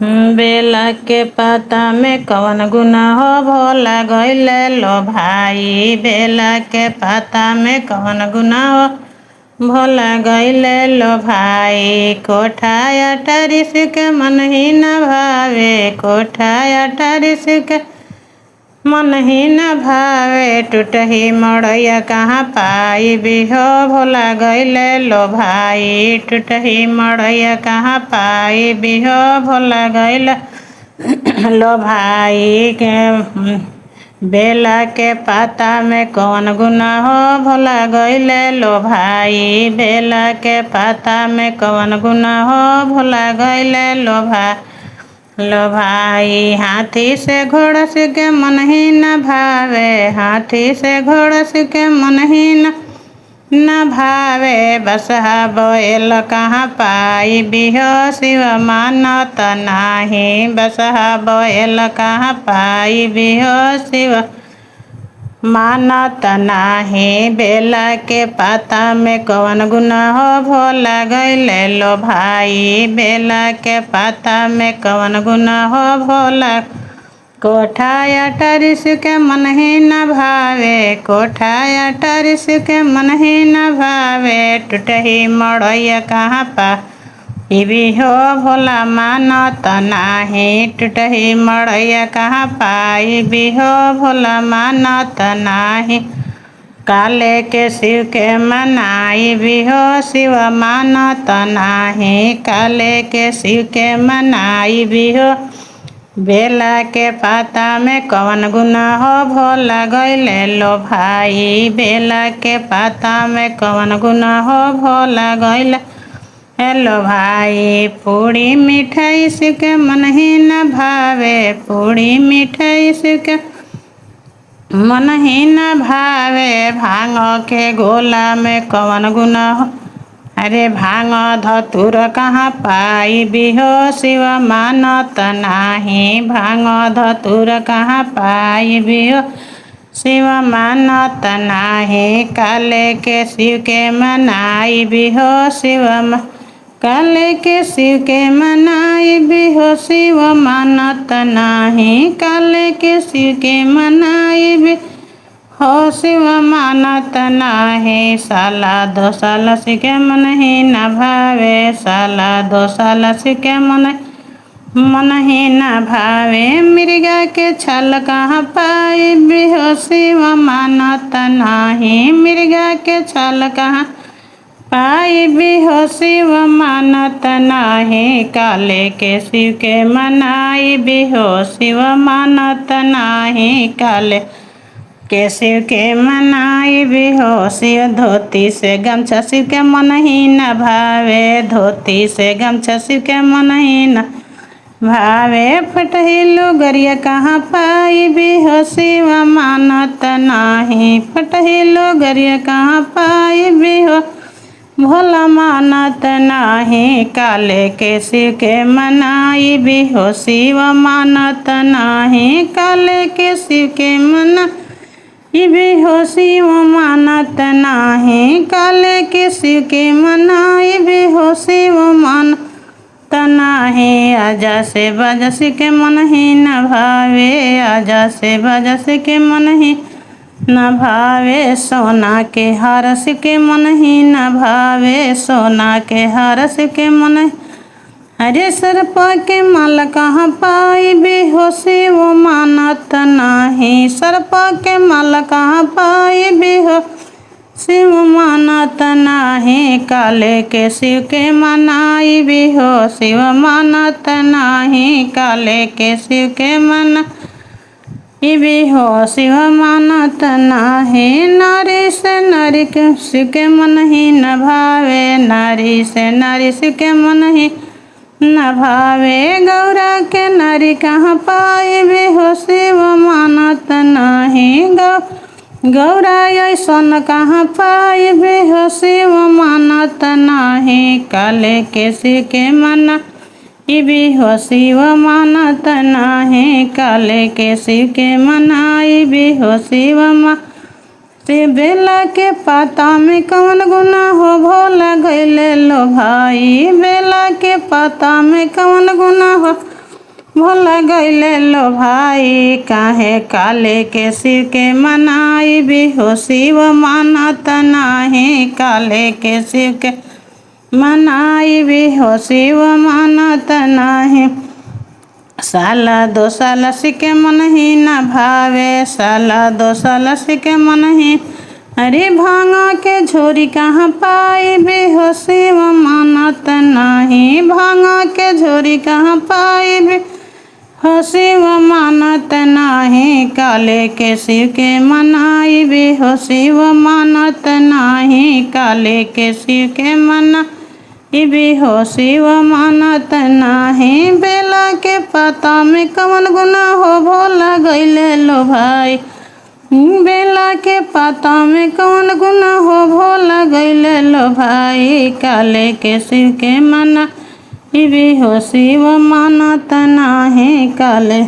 बेला के पाता में कवन गुना हो भोला गइले लो भाई। बेला के पाता में कवन गुना हो भोला गइले लो भाई। कोठा अटारिस के मन ही न भावे, कोठा अटारिस के मन ही न भावे। टूटही मड़ैया कहाँ पाई बिहो भोला गइले लो भाई। टूटही मड़ैया कहाँ पाई बिहो भोला गइले लो भाई। के बेला के पाता में कौन गुना हो भोला गइले लो भाई। बेला के पाता में कौन गुना हो भोला गइले लो भाई। हाथी से घोड़ा से के मन ही न भावे, हाथी से घोड़ा से के मन ही न भावे। बसहा बैल कहाँ पाई बिहो शिव मानत नाही। बसहा बैल कहाँ पाई बिहो शिव मानत नाही। बेला के पाता में कौन गुना हो भोला गइले लो भाई। बेला के पाता में कौन गुना हो भोला। कोठा अटारिस के मन ही न भावे, कोठा अटारिस के मन ही न भावे। टूटही मड़ैया कहाँ पाई बिहो भोला मानत नाही। टूटही मड़ैया कहाँ पाई बिहो भोला मानत नाही। काले के शिव के मनाई बिहो शिव मानत नाही। काले के शिव के मनाई बिहो। बेला के पाता में कौन गुना हो भोला गइले लो भाई। बेला के पाता में कौन गुना हो भोला गइले हेलो भाई। पूड़ी मिठाई से के मन ही न भावे, पूड़ी मिठाई से के मन ही न भावे। भांग के गोला में कौन गुना हो अरे भांग धतुर कहाँ पाई बिहो शिव मानत नाही। भांग धतुर कहाँ पाई बिहो शिव मानत नाही। काले के शिव के मनाई बिहो शिव काले के शिव के मनाई बिहो शिव मानत नाही। काले के शिव के मनाई भी हो शिव मानत नाही। साला दो साल सिके मन ही न भावे, साला दो साल सिके मन ही न भावे। मृगा के छाल कहाँ पाई बिहो शिव मानत नाही। मृगा के छाल कहाँ पाई बिहो शिव मानत नाही। काले के शिव के मनाई बिहो शिव मानत नाही। काले के शिव के मनाई बिहो शिव। धोती से गमछा शिव के मन ही न भावे, धोती से गमछा शिव के मन ही न भावे। फटही लुगरिया कहाँ पाई बिहो शिव मानत नाही। फटही लुगरिया कहाँ पाई बिहो भोला मानत नाही। काले के शिव के मनाई बिहो शिव मानत नाही। काले के शिव के मनाई बिहो शिव मानत नाही। काले के शिव के मनाई बिहो शिव मानत नाही। आजा से बजस के मन ही न भावे, आजा से बजस के मन ही न भावे। सोना के हरस के मन ही न भावे, सोना के हरस के मन अरे सर्प के माल कहाँ पाई बिहो शिव मानत नाही। सर्प के माल कहाँ पाई बिहो शिव मानत नाही। काले के शिव के मनाई बिहो शिव मानत नाही। काले के शिव के मनाई बिहो शिव मानत नाही। नारी से नारी के शिव के मन ही न भावे, नारी से नारी शिव के मन ही न भावे। गौरा के नारी कहाँ पाई बिहो शिव मानत नाही। गौरा ऐसन कहाँ पाई बिहो शिव मानत नाही। काले के शिव के मनाई बिहो शिव मानत नाही। काले के शिव के मनाई बिहो शिव बेला के पाता में कौन गुना हो भोला गइले लो भाई। बेला के पाता में कौन गुना हो भोला गईले लो भाई काहे काले के शिव के मनाई भी हो शिव मानत नाही काले के शिव के मनाई भी हो शिव मानत नाही। साला दो साल सिके मन ही न भावे साला दो साल सिके मन ही अरे भांगा के झोरी कहाँ पाई भी हो शिव मानत नाही भांगा के झोरी कहाँ पाई भी हो शिव मानत नाही काले के शिव के मनाई भी हो शिव मानत नाही काले के शिव के मनाई भी हो शिव मानत नाही। बेला के पता में कवन गुना हो भोला गईले लो भाई बेला के पता में कौन गुना हो भोला गईले लो भाई काले के शिव के मनाई भी हो शिव मानत नाही काले